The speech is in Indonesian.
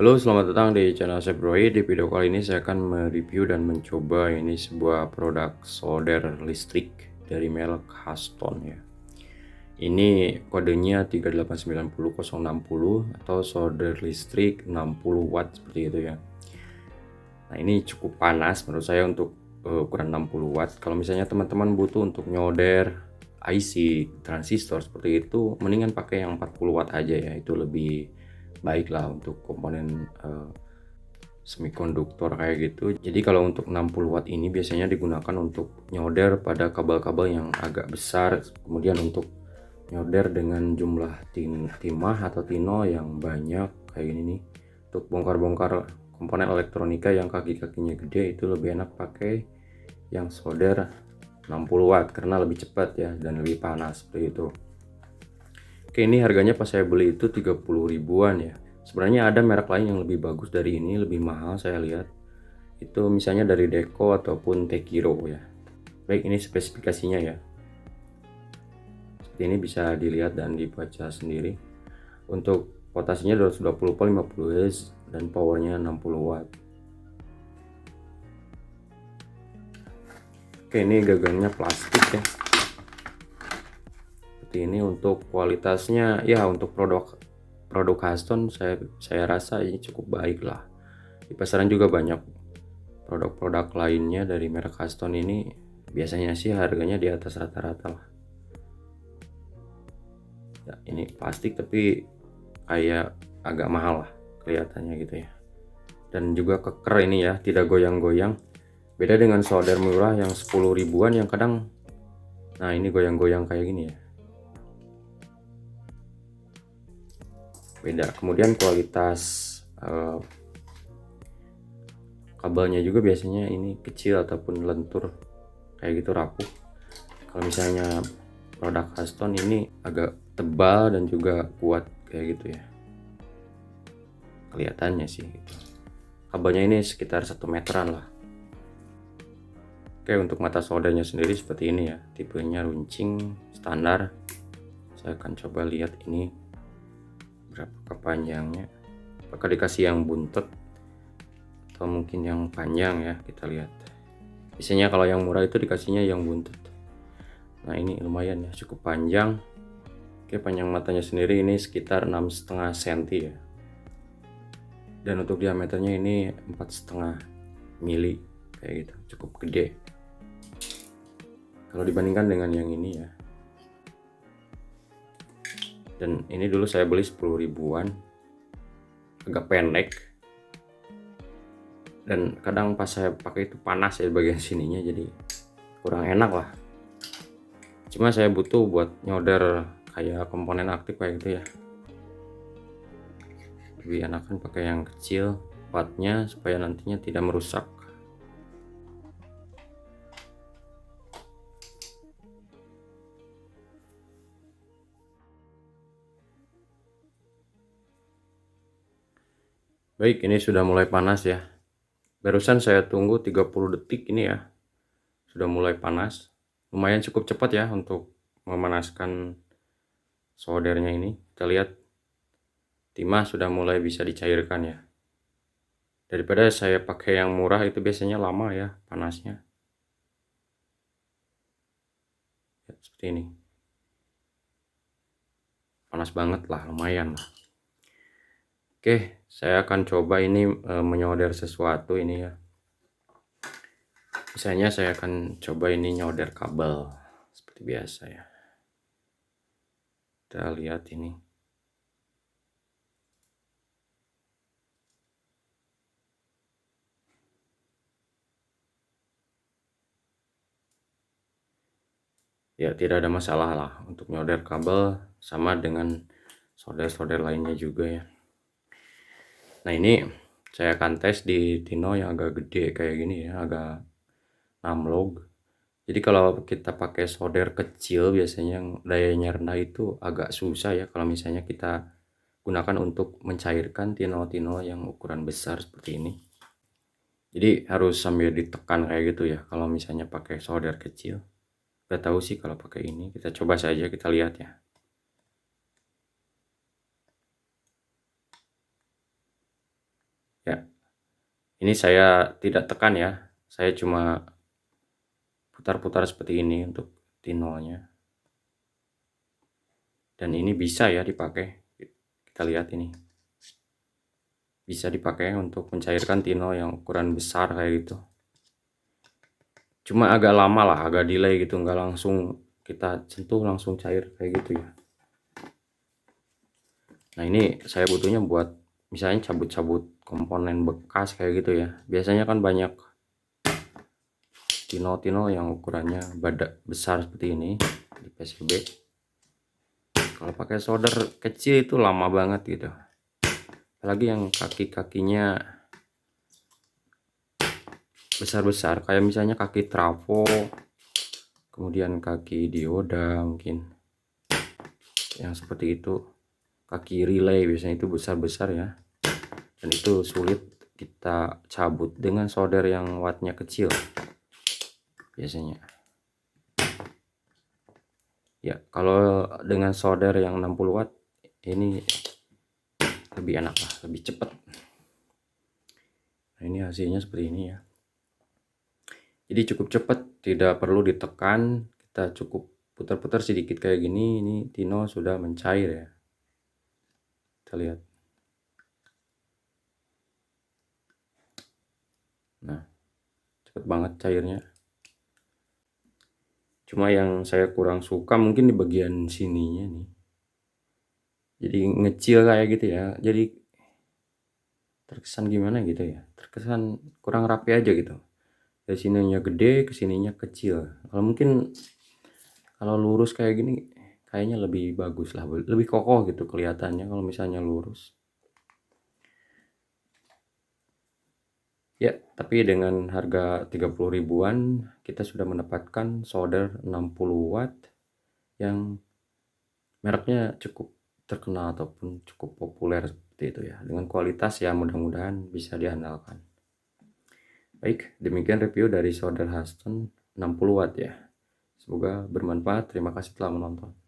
Halo, selamat datang di channel saya Roy. Di video kali ini saya akan mereview dan mencoba ini sebuah produk solder listrik dari merek Haston ya. Ini kodenya 3890060 atau solder listrik 60 watt seperti itu ya. Nah, ini cukup panas menurut saya untuk ukuran 60 watt. Kalau misalnya teman-teman butuh untuk nyoder IC transistor seperti itu, mendingan pakai yang 40 watt aja ya. Itu lebih baik lah untuk komponen semikonduktor kayak gitu. Jadi kalau untuk 60 watt ini biasanya digunakan untuk nyoder pada kabel-kabel yang agak besar, kemudian untuk nyoder dengan jumlah timah atau tino yang banyak kayak gini nih. Untuk bongkar-bongkar komponen elektronika yang kaki-kakinya gede itu lebih enak pakai yang solder 60 watt karena lebih cepat ya dan lebih panas seperti itu. Oke, ini harganya pas saya beli itu 30 ribuan ya. Sebenarnya ada merek lain yang lebih bagus dari ini, lebih mahal saya lihat. Itu misalnya dari Deco ataupun Tekiro ya. Baik, ini spesifikasinya ya. Seperti ini bisa dilihat dan dibaca sendiri. Untuk voltasenya 220 volt 50 Hz dan powernya 60 watt. Oke, ini gagangnya plastik ya. Seperti ini. Untuk kualitasnya ya, untuk produk Haston saya rasa ini cukup baik lah. Di pasaran juga banyak produk-produk lainnya dari merek Haston ini, biasanya sih harganya di atas rata-rata lah ya. Ini plastik tapi kayak agak mahal lah kelihatannya gitu ya, dan juga keker ini ya, tidak goyang-goyang. Beda dengan solder murah yang 10 ribuan yang kadang, nah ini goyang-goyang kayak gini ya, beda. Kemudian kualitas kabelnya juga biasanya ini kecil ataupun lentur kayak gitu, rapuh. Kalau misalnya produk Haston ini agak tebal dan juga kuat kayak gitu ya, kelihatannya sih gitu. Kabelnya ini sekitar 1 meteran lah. Oke, untuk mata soldernya sendiri seperti ini ya, tipenya runcing standar. Saya akan coba lihat ini berapa kepanjangnya, apakah dikasih yang buntut atau mungkin yang panjang ya, kita lihat. Biasanya kalau yang murah itu dikasihnya yang buntut. Nah, ini lumayan ya, cukup panjang. Oke, panjang matanya sendiri ini sekitar 6,5 cm ya, dan untuk diameternya ini 4,5 mili kayak gitu, cukup gede kalau dibandingkan dengan yang ini ya. Dan ini dulu saya beli 10 ribuan, agak pendek, dan kadang pas saya pakai itu panas ya bagian sininya, jadi kurang enak lah. Cuma saya butuh buat nyoder kayak komponen aktif kayak gitu ya, lebih enakan pakai yang kecil wattnya supaya nantinya tidak merusak. Baik, ini sudah mulai panas ya. Barusan saya tunggu 30 detik, ini ya sudah mulai panas. Lumayan cukup cepat ya untuk memanaskan soldernya ini. Kita lihat timah sudah mulai bisa dicairkan ya. Daripada saya pakai yang murah itu biasanya lama ya panasnya. Ya, seperti ini. Panas banget lah, lumayan lah. Oke, saya akan coba ini menyolder sesuatu ini ya. Misalnya saya akan coba ini nyolder kabel seperti biasa ya. Kita lihat ini. Ya, tidak ada masalah lah untuk nyolder kabel, sama dengan solder-solder lainnya juga ya. Nah, ini saya akan tes di tino yang agak gede kayak gini ya, agak analog. Jadi kalau kita pakai solder kecil biasanya yang dayanya rendah itu agak susah ya kalau misalnya kita gunakan untuk mencairkan tino-tino yang ukuran besar seperti ini. Jadi harus sambil ditekan kayak gitu ya kalau misalnya pakai solder kecil. Gak tahu sih kalau pakai ini, kita coba saja, kita lihat ya. Ya, ini saya tidak tekan ya, saya cuma putar-putar seperti ini untuk tinonya. Dan ini bisa ya dipakai, kita lihat ini bisa dipakai untuk mencairkan tino yang ukuran besar kayak gitu. Cuma agak lama lah, agak delay gitu, nggak langsung kita sentuh langsung cair kayak gitu ya. Nah ini saya butuhnya buat misalnya cabut-cabut komponen bekas kayak gitu ya. Biasanya kan banyak tino-tino yang ukurannya badak besar seperti ini di PCB. Kalau pakai solder kecil itu lama banget gitu. Apalagi yang kaki-kakinya besar-besar, kayak misalnya kaki trafo, kemudian kaki dioda mungkin. Yang seperti itu. Kaki relay biasanya itu besar-besar ya. Dan itu sulit kita cabut dengan solder yang wattnya kecil biasanya. Ya, kalau dengan solder yang 60 watt ini lebih enak lah, lebih cepat. Nah, ini hasilnya seperti ini ya. Jadi cukup cepat, tidak perlu ditekan, kita cukup putar-putar sedikit kayak gini, ini tino sudah mencair ya. Kita lihat. Nah, cepet banget cairnya. Cuma yang saya kurang suka mungkin di bagian sininya nih. Jadi ngecil kayak gitu ya. Jadi terkesan gimana gitu ya. Terkesan kurang rapi aja gitu. Dari sininya gede, ke sininya kecil. Kalau mungkin kalau lurus kayak gini kayaknya lebih bagus lah, lebih kokoh gitu kelihatannya kalau misalnya lurus. Ya, tapi dengan harga 30 ribuan kita sudah mendapatkan solder 60 watt yang mereknya cukup terkenal ataupun cukup populer seperti itu ya. Dengan kualitas ya mudah-mudahan bisa diandalkan. Baik, demikian review dari solder Huston 60 watt ya. Semoga bermanfaat. Terima kasih telah menonton.